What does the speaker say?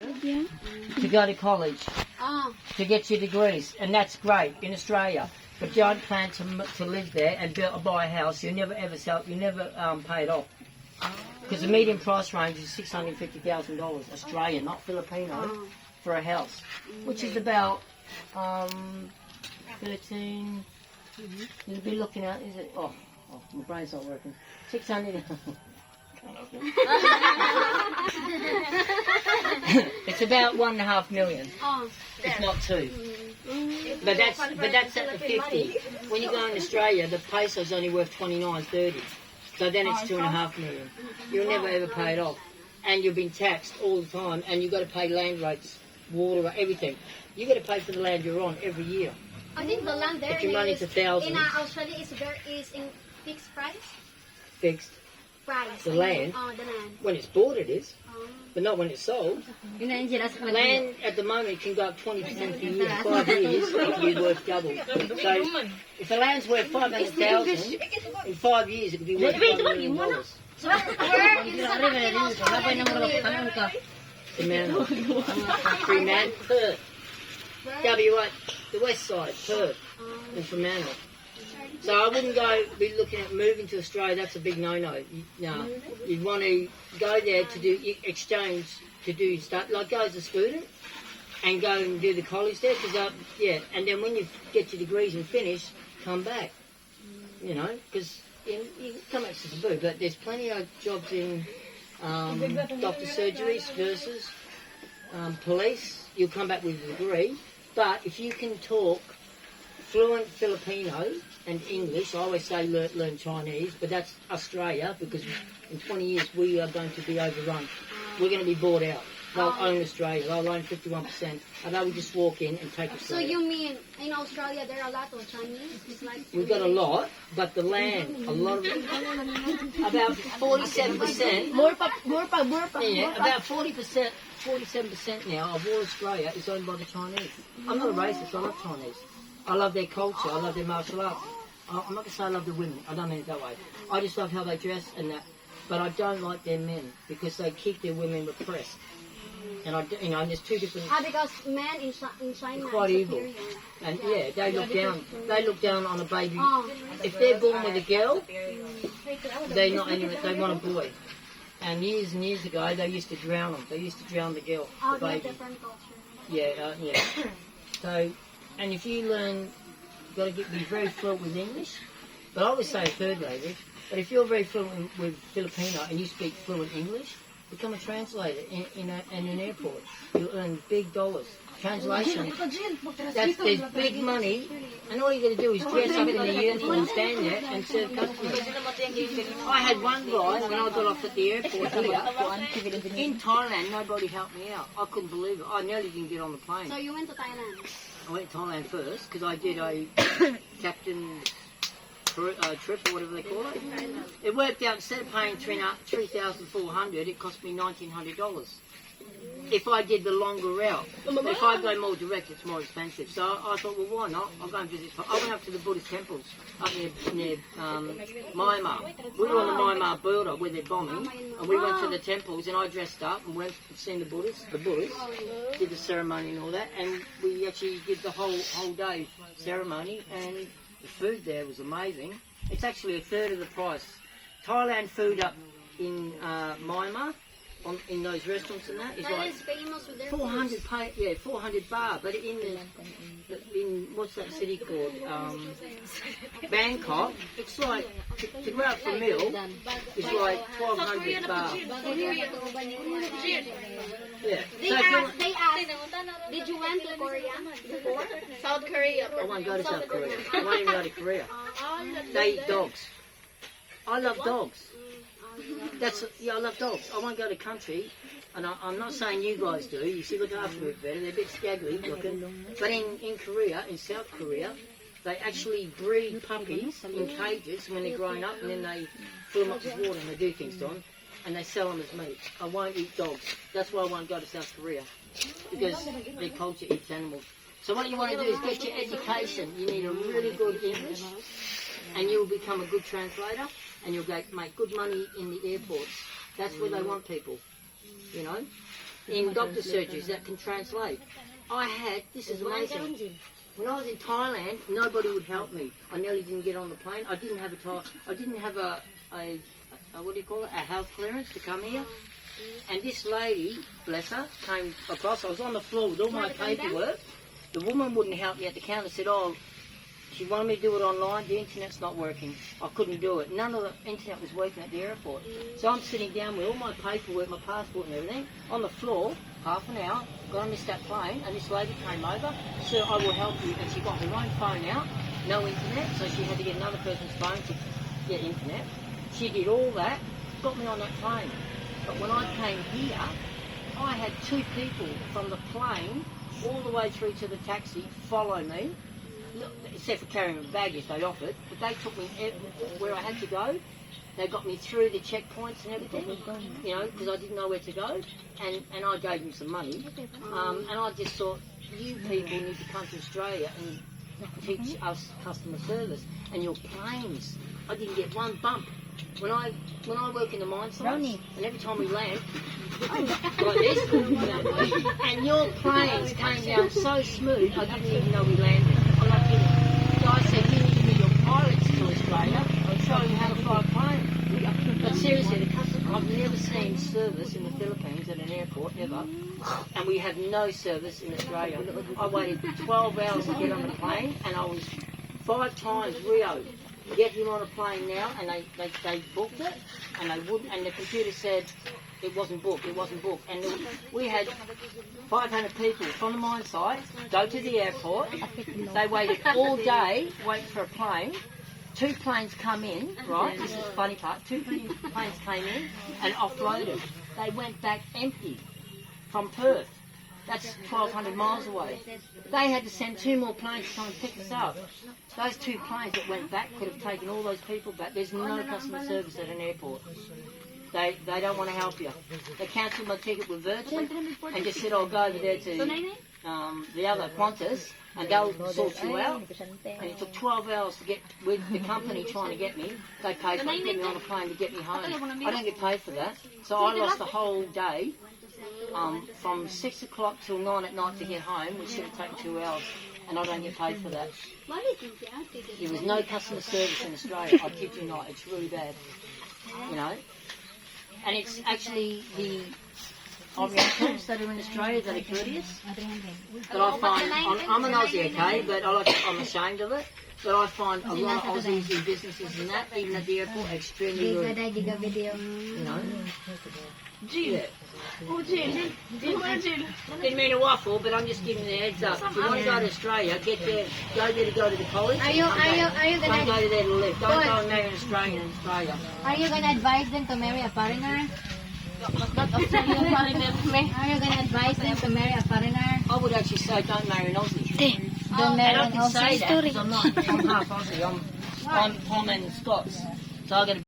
to go to college, to get your degrees, and that's great in Australia. But don't plan to live there and buy a house. You never ever sell. You never pay it off because the median price range is $650,000 Australian, not Filipino, for a house, which is about 13. You'll be looking at is it? Oh, my brain's not working. 600. It's about 1.5 million. It's not 2. But that's at the 50. When you go in Australia, the peso's only worth 29, 30. So then it's 2.5 million. You'll never ever pay it off, and you've been taxed all the time, and you've got to pay land rates, water, everything. You got to pay for the land you're on every year. I think the land there in Australia is in fixed price. Fixed. Price. The land. The land. When it's bought, it is. But not when it's sold. Land at the moment can go up 20% a year. 5 years, it can be worth double. So if the land's worth 500,000, in 5 years it could be worth $5 million. Fremantle, Perth. WA, the west side, Perth, and Fremantle. So I wouldn't be looking at moving to Australia. That's a big no-no. No, you'd want to go there to do exchange, to do stuff, like go as a student and go and do the college there. And then when you get your degrees and finish, come back. You know, because you come back to Cebu, but there's plenty of jobs in doctor surgeries, nurses, police. You'll come back with a degree, but if you can talk fluent Filipino and English, I always say learn Chinese, but that's Australia, because in 20 years we are going to be overrun. We're going to be bought out. They'll own Australia. They'll own 51%, and they will just walk in and take Australia. So you mean in Australia there are a lot of Chinese? We've got a lot, but the land, a lot of it, about 47%. Yeah, about 47% now of all Australia is owned by the Chinese. I'm not a racist. I love Chinese. I love their culture. I love their martial arts. I'm not going to say I love the women. I don't mean it that way. I just love how they dress and that. But I don't like their men because they keep their women repressed. And there's two different. Because men in China quite evil. And yeah, they look down. They look down on a baby. If they're born with a girl, they're not anyway. They want a boy. And years ago, they used to drown them. They used to drown the girl, the baby. Different culture. Yeah. So. And if you learn, you've got to be very fluent with English. But I always say a third language. But if you're very fluent with Filipino and you speak fluent English, become a translator in an airport. You'll earn big dollars. Translation, there's big money. And all you got to do is dress up in a uniform, stand there and serve customers. I had one guy, when I got off at the airport here, in Thailand, nobody helped me out. I couldn't believe it. I nearly didn't get on the plane. So you went to Thailand? I went to Thailand first because I did a captain trip or whatever they call it. It worked out, instead of paying $3,400, it cost me $1,900. If I did the longer route. But if I go more direct, it's more expensive. So I thought, well, why not? I'll go and visit. I went up to the Buddhist temples up near Myanmar. We were on the Myanmar border where they're bombing, and we went to the temples, and I dressed up and went and seen the Buddhists, did the ceremony and all that, and we actually did the whole day ceremony, and the food there was amazing. It's actually a third of the price. Thailand food up in Myanmar, in those restaurants and that, is like is famous with their 400 baht. But in what's that city called? Bangkok. It's like to go out for a meal is like 1,200 baht. Yeah. They asked, did you went to Korea before? South Korea. I won't go to South Korea. I won't even go to Korea. They eat dogs. I love dogs. I love dogs. I won't go to country, and I'm not saying you guys do. You see, look after it better. They're a bit scaggy looking. But in Korea, in South Korea, they actually breed puppies in cages when they're grown up, and then they fill them up with water and they do things to them, and they sell them as meat. I won't eat dogs. That's why I won't go to South Korea, because their culture eats animals. So what you want to do is get your education. You need a really good English, and you'll become a good translator. And you'll make good money in the airports. That's where they want people, you know. in doctor surgeries that can translate. This is amazing. When I was in Thailand, nobody would help me. I nearly didn't get on the plane. I didn't have a what do you call it? A health clearance to come here. And this lady, bless her, came across. I was on the floor with all my paperwork. The woman wouldn't help me at the counter. Said, she wanted me to do it online. The internet's not working. I couldn't do it. None of the internet was working at the airport. So I'm sitting down with all my paperwork, my passport and everything, on the floor, half an hour, got to miss that plane, and this lady came over. Sir, I will help you. And she got her own phone out, no internet, so she had to get another person's phone to get internet. She did all that, got me on that plane. But when I came here, I had 2 people from the plane all the way through to the taxi follow me, except for carrying a bag if they'd offered, but they took me where I had to go. They got me through the checkpoints and everything, because I didn't know where to go, and I gave them some money. And I just thought, you people need to come to Australia and teach us customer service. And your planes, I didn't get one bump. When I work in the mine sites, and every time we land, like this, and your planes came down so smooth, I didn't even know we landed. I'm not kidding. So I said, you need to bring your pilots to Australia and show them how to fly a plane. But seriously, I've never seen service in the Philippines at an airport, ever. And we have no service in Australia. I waited 12 hours to get on the plane, and I was 5 times Rio. Get him on a plane now, and they booked it, and they wouldn't, and the computer said it wasn't booked, and we had 500 people from the mine site go to the airport. They waited all day, waiting for a plane. 2 planes come in, right, this is the funny part, 2 planes came in and offloaded. They went back empty from Perth. That's 1,200 miles away. They had to send 2 more planes to come and pick us up. Those 2 planes that went back could have taken all those people back. There's no customer service at an airport. They don't want to help you. They cancelled my ticket with Virgin and just said, I'll go over there to the other Qantas and they'll sort you out. And it took 12 hours to get with the company trying to get me. They paid for me on a plane to get me home. I don't get paid for that. So I lost the whole day. From 6 o'clock till 9 at night to get home, which should have taken 2 hours, and I don't get paid for that. There was no customer service in Australia, I kid you not, it's really bad, And it's actually the Orientals that are in Australia that are courteous, that I find, I'm an Aussie, okay, but I'm ashamed of it, but I find a lot of Aussies in businesses and that, even at the airport, extremely rude. Yeah. Didn't mean to waffle, but I'm just giving you a heads up. If you want to go to Australia, get there, go to the college. Are you Don't go to there to live. Don't go and marry an Australian in Australia. Are you gonna advise them to marry a foreigner? Not Australian foreigner. Are you gonna advise them to marry a foreigner? I would actually say don't marry an Aussie. Don't marry And an I can say Aussie. that because I'm half Aussie. I'm Tom and Scots, so I got to